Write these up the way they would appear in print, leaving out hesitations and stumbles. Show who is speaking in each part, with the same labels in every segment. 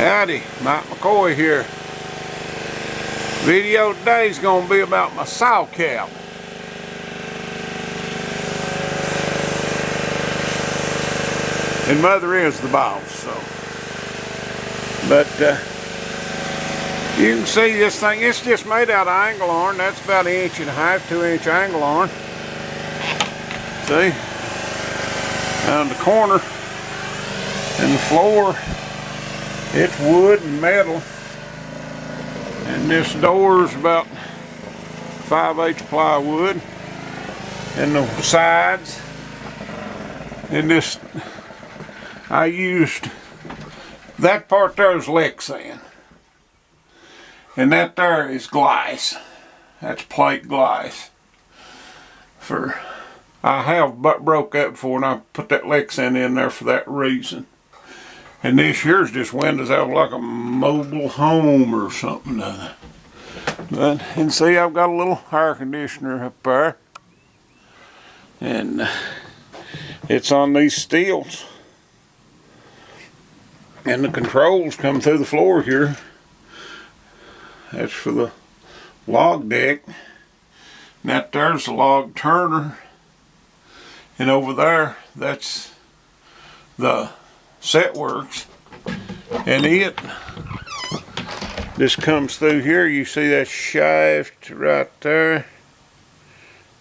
Speaker 1: Howdy, Mike McCoy here. Video today is going to be about my Sawcab. And Mother is the boss, so. But you can see this thing, it's just made out of angle iron. That's about 1.5 inch, 2 inch angle iron. See? On the corner and the floor, it's wood and metal, and this door is about 5/8 plywood, and the sides, and this, I used, that part there is Lexan, and that there is glass. That's plate glass. I have broke that before, and I put that Lexan in there for that reason. And this here's just windows out like a mobile home or something. And see, I've got a little air conditioner up there. And it's on these steels. And the controls come through the floor here. That's for the log deck. And that there's the log turner. And over there, that's the set works, and this comes through here. You see that shaft right there?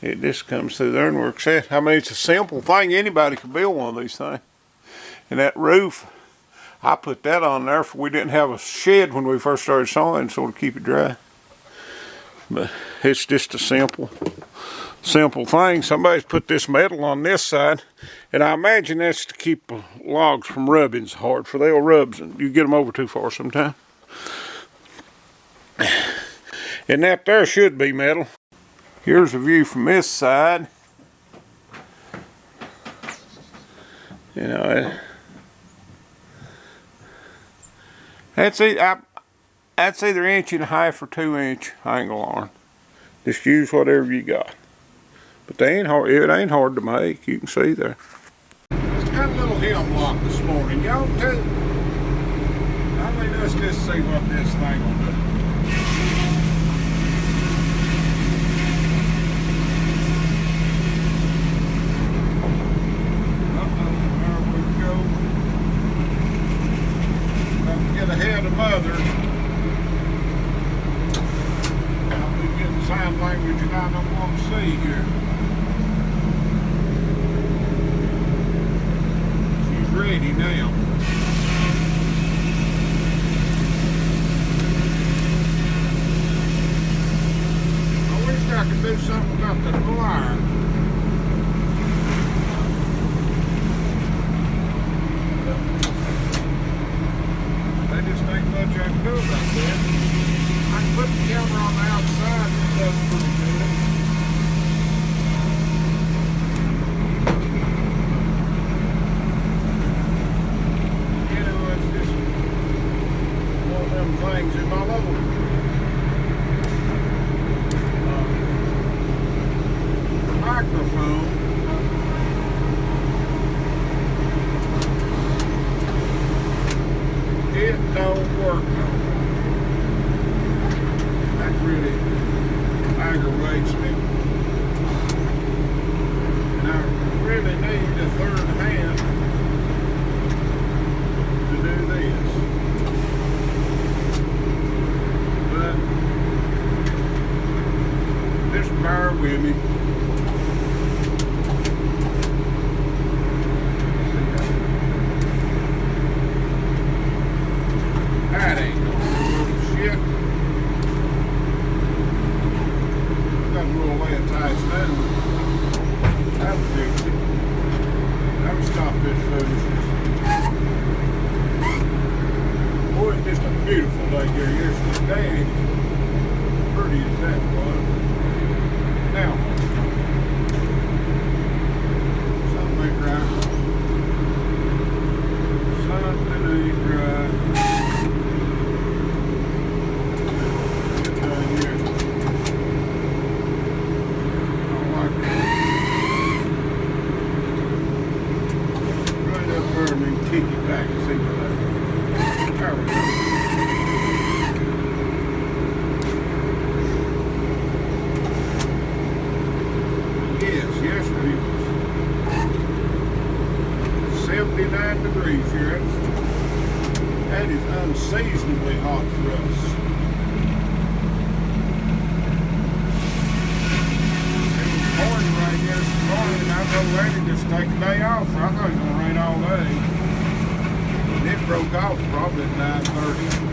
Speaker 1: It just comes through there and works it. I mean, it's a simple thing. Anybody could build one of these things. And that roof, I put that on there for we didn't have a shed when we first started sawing, so to keep it dry. But it's just a simple thing. Somebody's put this metal on this side, and I imagine that's to keep logs from rubbing so hard, for they'll rub and you get them over too far sometime. And that there should be metal. Here's a view from this side. You know, that's either 1.5 or 2 inch angle iron. Just use whatever you got. But they ain't hard, it ain't hard to make. You can see there. It's got a little hemlock this morning. Y'all too. I mean, let's just see what this thing will do. There we go. Don't get ahead of Mother. I'll be getting sign language and I don't want to see here. Ready now. I wish I could do something about the wire. They just ain't much I can do about that. I can put the camera on the outside and that's pretty good. Things in my level. Microphone. It don't work. That really aggravates me. And I really need a third hand to do this. Just bear with me. That ain't no shit. Got a little way of ties down. That'll fix it. That'll stop this foolishness. Boy, it's just a beautiful day here yesterday. Pretty as that was. Now, something ain't right. Something ain't right. Get down here. I don't like that. Right up there and then kick it back and see what that is. There we go. that is unseasonably hot for us. It was pouring rain yesterday morning, and I told Randy just take a day off. I thought it was going to rain all day. And it broke off probably at 9:30.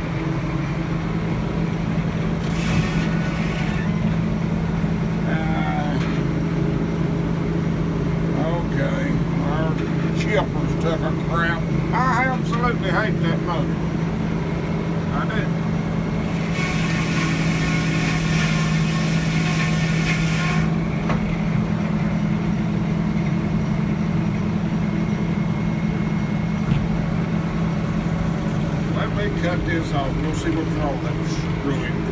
Speaker 1: Okay, our chippers took a crap. I absolutely hate that motor. I do. Let me cut this off. We'll see what's wrong with that screwy thing.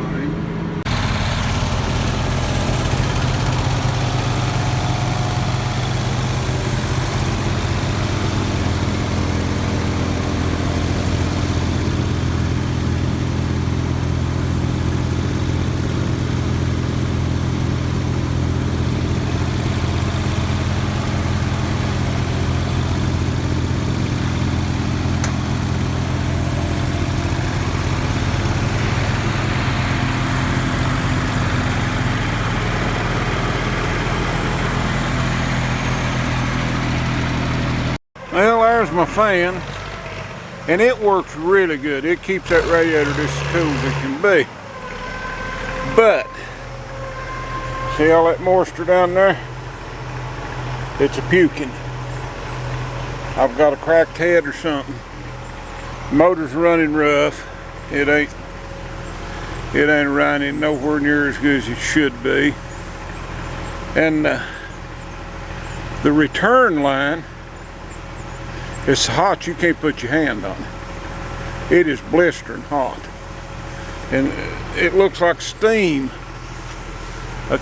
Speaker 1: Well, there's my fan, and it works really good. It keeps that radiator just as cool as it can be. But, see all that moisture down there? It's a puking. I've got a cracked head or something. Motor's running rough. It ain't running nowhere near as good as it should be. And the return line, it's hot, you can't put your hand on it. It is blistering hot. And it looks like steam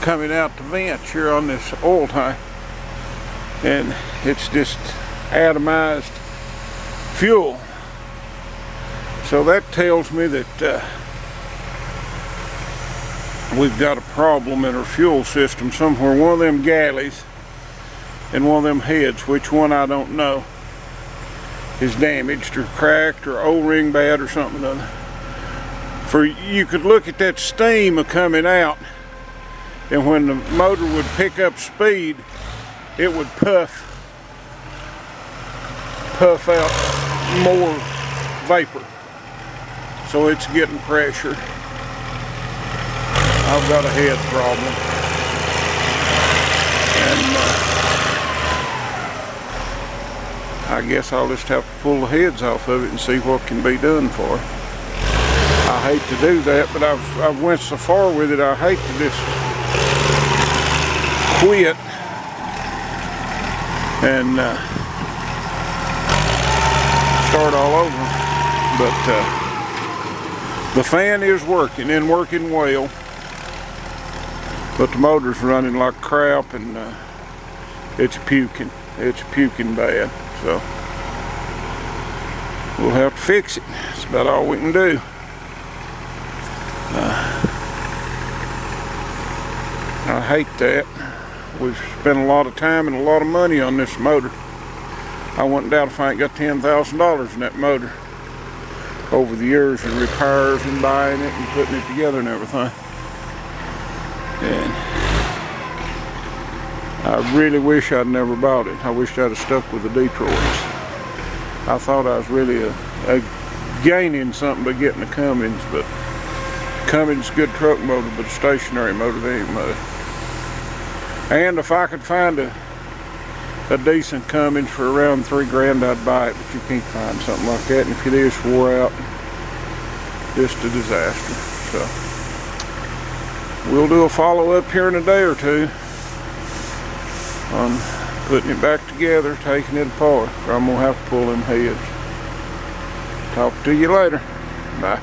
Speaker 1: coming out the vents here on this oil tank. And it's just atomized fuel. So that tells me that we've got a problem in our fuel system somewhere. One of them galleys and one of them heads, which one I don't know, is damaged or cracked or O-ring bad or something or other. For you could look at that steam coming out, and when the motor would pick up speed, it would puff out more vapor. So it's getting pressure. I've got a head problem. And I guess I'll just have to pull the heads off of it and see what can be done for it. I hate to do that, but I've went so far with it, I hate to just quit and start all over. But the fan is working and working well, but the motor's running like crap, and it's puking. It's puking bad. So we'll have to fix it. That's about all we can do. I hate that. We've spent a lot of time and a lot of money on this motor. I wouldn't doubt if I ain't got $10,000 in that motor over the years in repairs and buying it and putting it together and everything. And I really wish I'd never bought it. I wish I'd have stuck with the Detroits. I thought I was really gaining something by getting a Cummins, but Cummins is a good truck motor, but a stationary motor, they ain't much. And if I could find a decent Cummins for around $3 grand, I'd buy it, but you can't find something like that. And if it is wore out, just a disaster. So we'll do a follow-up here in a day or two on putting it back together, taking it apart. I'm gonna have to pull them heads. Talk to you later. Bye.